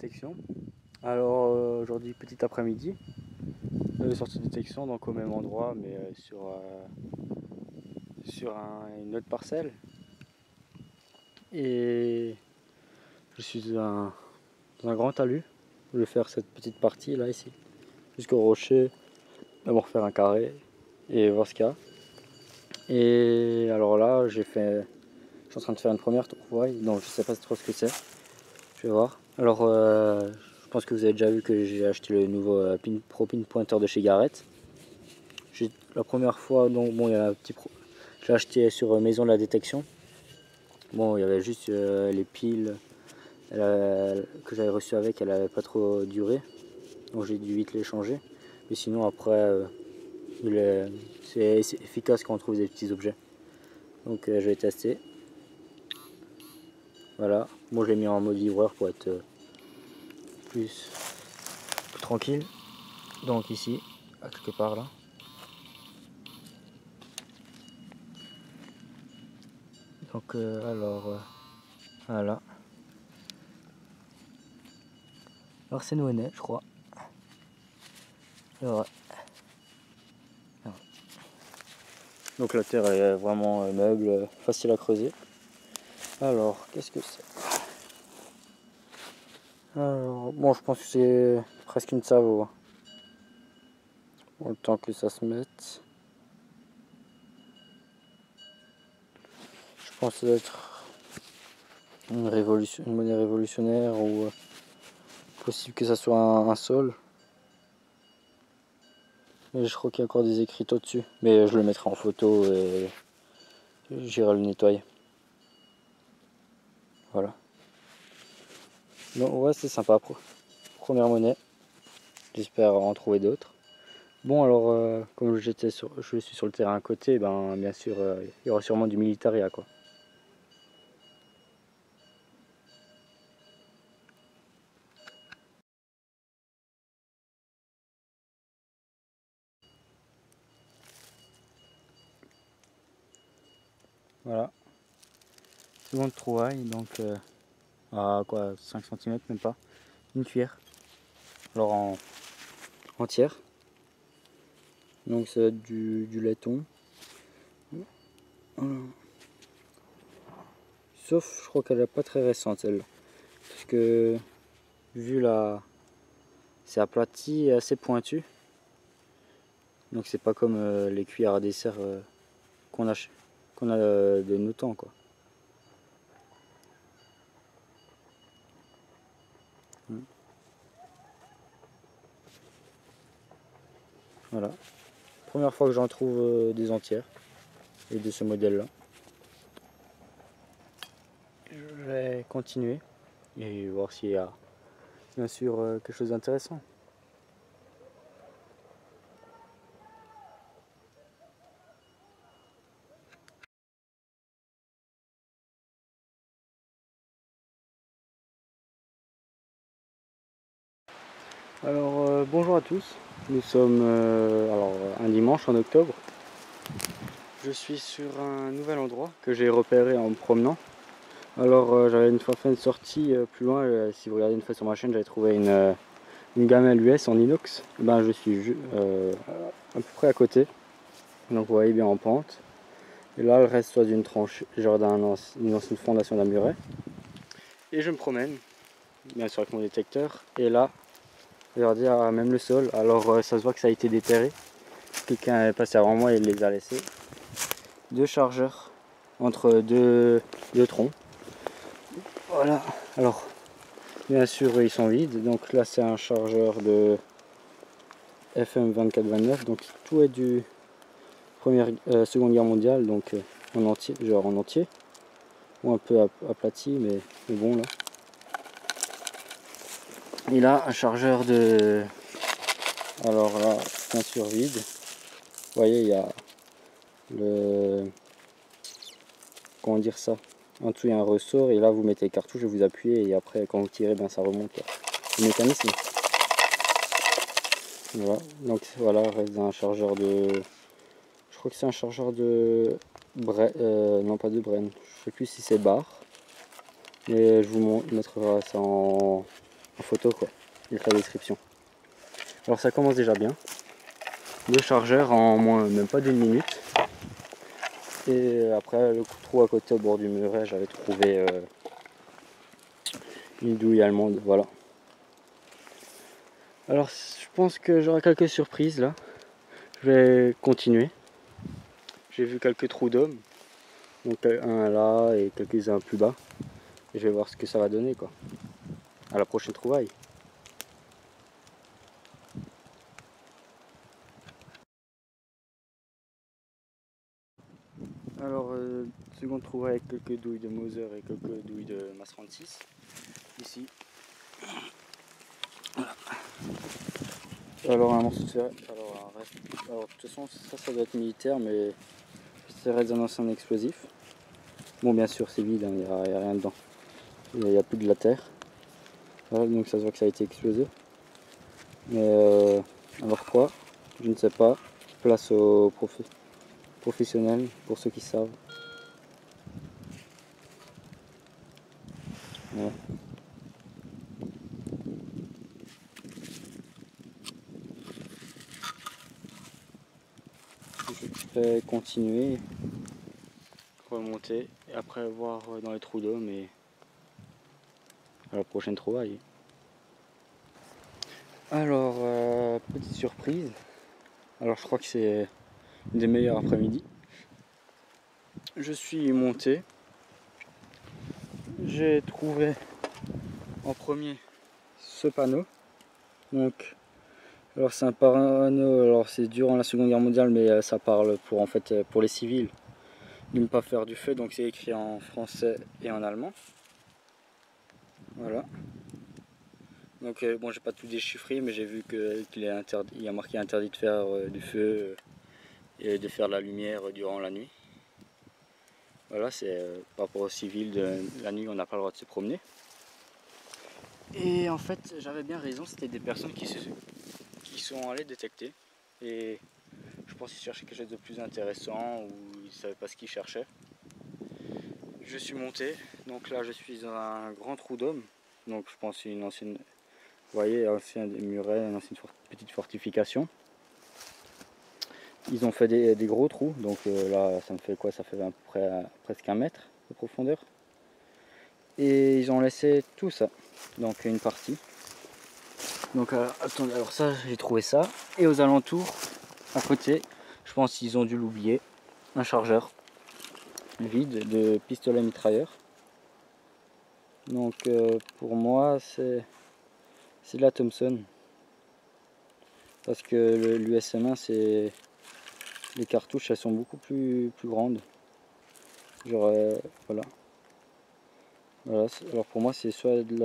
détection. Alors aujourd'hui petit après-midi, sortie de détection donc au même endroit mais sur une autre parcelle. Et je suis dans un grand talus. Je vais faire cette petite partie là ici, jusqu'au rocher, d'abord faire un carré et voir ce qu'il y a. Et alors là je suis en train de faire une première trouvaille, donc je sais pas trop ce que c'est. Je vais voir. Alors, je pense que vous avez déjà vu que j'ai acheté le nouveau Pro Pin Pointer de chez Garrett. La première fois, donc bon, il y a un petit j'ai acheté sur Maison de la Détection. Bon, il y avait juste les piles que j'avais reçues avec, elle n'avait pas trop duré, donc j'ai dû vite les changer. Mais sinon, après, c'est efficace quand on trouve des petits objets. Donc, je vais tester. Voilà. Moi, je l'ai mis en mode livreur pour être plus tranquille. Donc ici, à quelque part là. Donc voilà. Alors c'est Noël, je crois. Alors, donc la terre est vraiment meuble, facile à creuser. Alors, qu'est-ce que c'est? Alors, bon, je pense que c'est presque une savo. Bon, le temps que ça se mette. Je pense que ça doit être une monnaie révolutionnaire ou possible que ça soit un sol. Et je crois qu'il y a encore des écrits au-dessus. Mais je le mettrai en photo et j'irai le nettoyer. Voilà. Donc ouais, c'est sympa. Première monnaie. J'espère en trouver d'autres. Bon alors, comme je suis sur le terrain à côté, ben bien sûr, il y aura sûrement du militaria quoi. Voilà. Seconde trouvaille, donc à quoi, 5 cm même pas. Une cuillère. Alors en entière. Donc ça va être du laiton. Voilà. Sauf je crois qu'elle n'est pas très récente celle-là. Parce que vu là, c'est aplati et assez pointu. Donc c'est pas comme les cuillères à dessert qu'on a de nos temps quoi. Voilà. Première fois que j'en trouve des entières et de ce modèle là. Je vais continuer et voir s'il y a bien sûr quelque chose d'intéressant. Alors bonjour à tous, nous sommes un dimanche en octobre. Je suis sur un nouvel endroit que j'ai repéré en me promenant. Alors j'avais une fois fait une sortie plus loin, si vous regardez une fois sur ma chaîne, j'avais trouvé une gamelle US en inox. Ben, je suis à peu près à côté, donc vous voyez bien en pente. Et là, le reste soit d'une tranche, genre d'une ancienne fondation d'un muret. Et je me promène, bien sûr avec mon détecteur. Et là, regardez, même le sol. Alors ça se voit que ça a été déterré. Quelqu'un est passé avant moi et il les a laissés. Deux chargeurs entre deux troncs. Voilà. Alors, bien sûr, ils sont vides. Donc là, c'est un chargeur de FM2429. Donc tout est du Seconde Guerre mondiale, donc en entier, genre en entier. Ou un peu aplati, mais bon là. Et là, un chargeur de... Alors là, bien sûr vide. Vous voyez, il y a le... Comment dire ça? En dessous, il y a un ressort, et là, vous mettez les cartouches et vous appuyez, et après, quand vous tirez, ben, ça remonte. Là. Le mécanisme. Voilà, donc voilà, reste un chargeur de... Je crois que c'est un chargeur de... non, pas de Bren. Je sais plus si c'est bar. Mais je vous mettrai ça en en photo quoi, avec la description. Alors ça commence déjà bien. 2 chargeurs en moins même pas d'une minute. Et après le trou à côté au bord du muret, j'avais trouvé une douille allemande, voilà. Alors je pense que j'aurai quelques surprises là. Je vais continuer. J'ai vu quelques trous d'hommes. Donc un là et quelques-uns plus bas. Et je vais voir ce que ça va donner quoi. À la prochaine trouvaille. Alors seconde trouvaille avec quelques douilles de Moser et quelques douilles de Mas 36. Ici. Voilà. Alors un morceau de ferret. Alors de toute façon ça doit être militaire mais j'essaierai d'en lancer un explosif. Bon bien sûr c'est vide, il n'y a rien dedans. Il n'y a plus de la terre. Voilà, donc ça se voit que ça a été explosé. Mais alors quoi? Je ne sais pas. Place aux professionnels, pour ceux qui savent. Voilà. Je vais continuer, remonter et après voir dans les trous d'eau, mais à la prochaine trouvaille. Alors, petite surprise. Alors je crois que c'est une des meilleures après-midi. Je suis monté. J'ai trouvé en premier ce panneau. Donc, alors c'est un panneau, alors c'est durant la Seconde Guerre mondiale, mais ça parle pour en fait pour les civils de ne pas faire du feu. Donc c'est écrit en français et en allemand. Voilà. Donc bon, j'ai pas tout déchiffré, mais j'ai vu qu'il y a marqué interdit de faire du feu et de faire de la lumière durant la nuit. Voilà, c'est par rapport aux civils, la nuit on n'a pas le droit de se promener. Et en fait, j'avais bien raison, c'était des personnes qui sont allées détecter. Et je pense qu'ils cherchaient quelque chose de plus intéressant ou ils ne savaient pas ce qu'ils cherchaient. Je suis monté, donc là je suis dans un grand trou d'homme. Donc je pense une ancienne, vous voyez, ancien muret, une ancienne petite fortification. Ils ont fait des gros trous, donc là ça me fait quoi? Ça fait à peu près presque 1 mètre de profondeur. Et ils ont laissé tout ça, donc une partie. Donc attendez, alors ça j'ai trouvé ça. Et aux alentours, à côté, je pense qu'ils ont dû l'oublier, un chargeur vide de pistolet mitrailleur. Donc pour moi c'est de la Thompson. Parce que l'USM1 c'est... Les cartouches elles sont beaucoup plus grandes. Genre voilà. Voilà, alors pour moi c'est soit de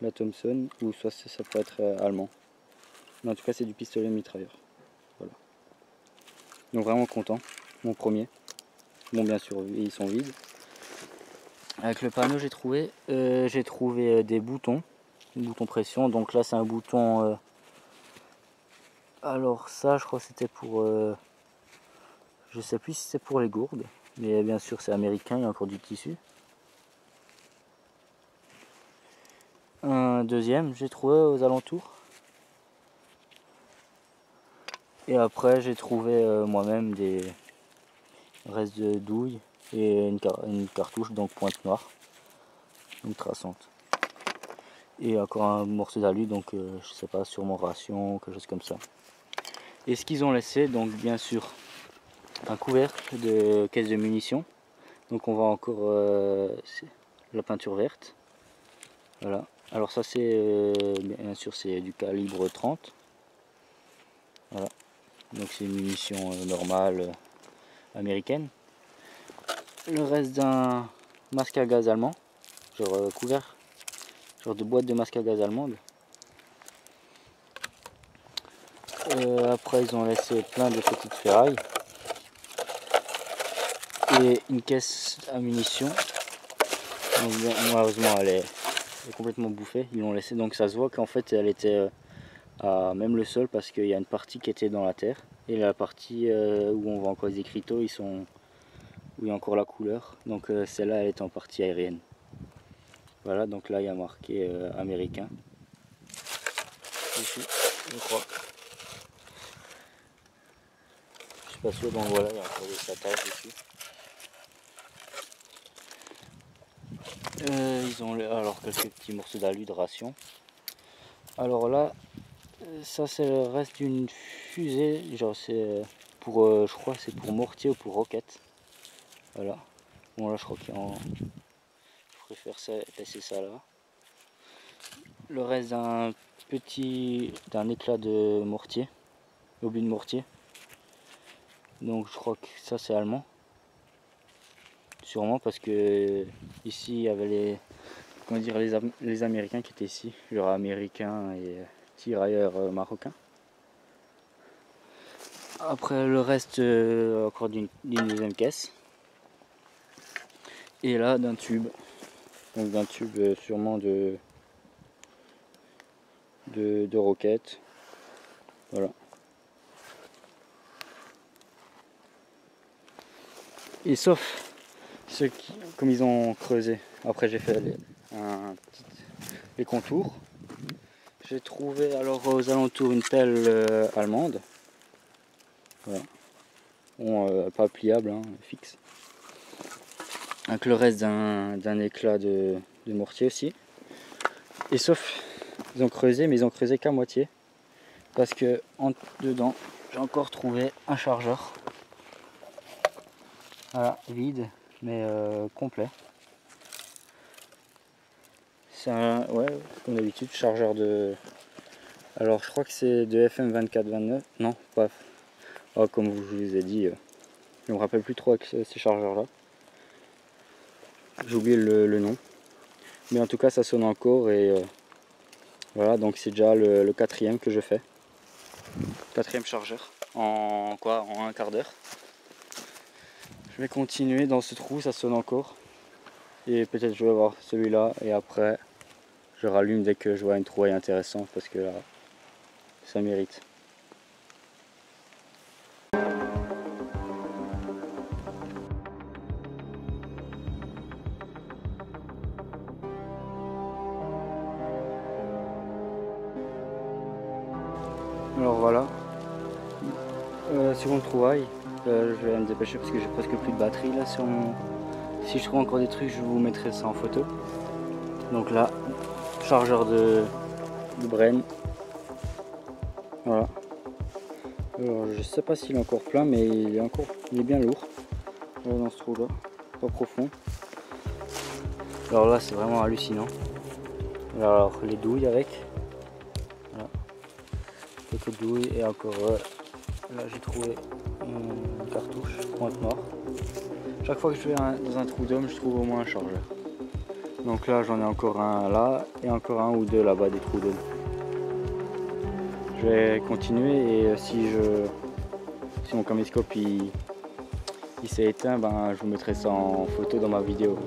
la Thompson ou soit ça peut être allemand. Mais en tout cas c'est du pistolet mitrailleur. Voilà. Donc vraiment content, mon premier. Bon bien sûr ils sont vides. Avec le panneau j'ai trouvé des boutons pression. Donc là c'est un bouton. Alors ça je crois que c'était pour je sais plus si c'est pour les gourdes, mais bien sûr c'est américain, il y a encore du tissu. Un deuxième j'ai trouvé aux alentours. Et après j'ai trouvé moi-même des restes de douille et une cartouche donc pointe noire, donc traçante. Et encore un morceau d'alu, donc je sais pas, sûrement ration ou quelque chose comme ça. Et ce qu'ils ont laissé, donc bien sûr un couvercle de caisse de munitions. Donc on voit encore la peinture verte. Voilà. Alors ça c'est bien sûr c'est du calibre 30. Voilà. Donc c'est une munition normale américaine. Le reste d'un masque à gaz allemand, genre couvert, genre de boîte de masque à gaz allemande. Après ils ont laissé plein de petites ferrailles et une caisse à munitions. Donc, malheureusement elle est complètement bouffée, ils l'ont laissé, donc ça se voit qu'en fait elle était à même le sol parce qu'il y a une partie qui était dans la terre et la partie où on voit encore les écriteaux où il y a encore la couleur, donc celle-là elle est en partie aérienne. Voilà, donc là il y a marqué américain. Ici, je crois. Je suis pas sûr, donc voilà, il y a encore des satages dessus. Ils ont alors quelques petits morceaux d'alu de ration. Alors là, ça c'est le reste d'une fusée, genre c'est pour, je crois c'est pour mortier ou pour roquette. Voilà. Bon là je crois qu'il y a je préfère ça, laisser ça là. Le reste d'un éclat de mortier, obus de mortier. Donc je crois que ça c'est allemand. Sûrement parce que ici il y avait les Américains qui étaient ici, genre américains et tirailleurs marocains. Après le reste encore d'une deuxième caisse. Et là d'un tube. Donc d'un tube sûrement de roquettes. Voilà. Et sauf ceux qui, comme ils ont creusé, après j'ai fait les contours. J'ai trouvé alors aux alentours une pelle allemande. Voilà. Bon, pas pliable, hein, fixe. Avec le reste d'un éclat de mortier aussi. Et sauf, ils ont creusé, mais ils ont creusé qu'à moitié. Parce que dedans, j'ai encore trouvé un chargeur. Voilà, vide, mais complet. C'est un, ouais, comme d'habitude, chargeur de... Alors je crois que c'est de FM2429. Non, pas... Oh, comme je vous ai dit, je me rappelle plus trop avec ces chargeurs-là. J'ai oublié le nom. Mais en tout cas, ça sonne encore et... voilà, donc c'est déjà le quatrième que je fais. Quatrième chargeur. En quoi? En un quart d'heure. Je vais continuer dans ce trou, ça sonne encore. Et peut-être je vais voir celui-là et après je rallume dès que je vois une trouvaille intéressante parce que là ça mérite. Alors voilà, seconde trouvaille. Je vais me dépêcher parce que j'ai presque plus de batterie là sur mon... Si je trouve encore des trucs, je vous mettrai ça en photo. Donc là, chargeur de Bren. Voilà. Alors, je sais pas s'il est encore plein, mais il est bien lourd. Voilà, dans ce trou là, pas profond. Alors là, c'est vraiment hallucinant. Alors les douilles avec. Voilà. Quelques douilles et encore là j'ai trouvé une cartouche pointe noire. Chaque fois que je vais dans un trou d'homme, je trouve au moins un chargeur. Donc là j'en ai encore un là et encore un ou deux là-bas des trous d'homme. Je vais continuer et si mon caméscope il s'est éteint, ben, je vous mettrai ça en photo dans ma vidéo.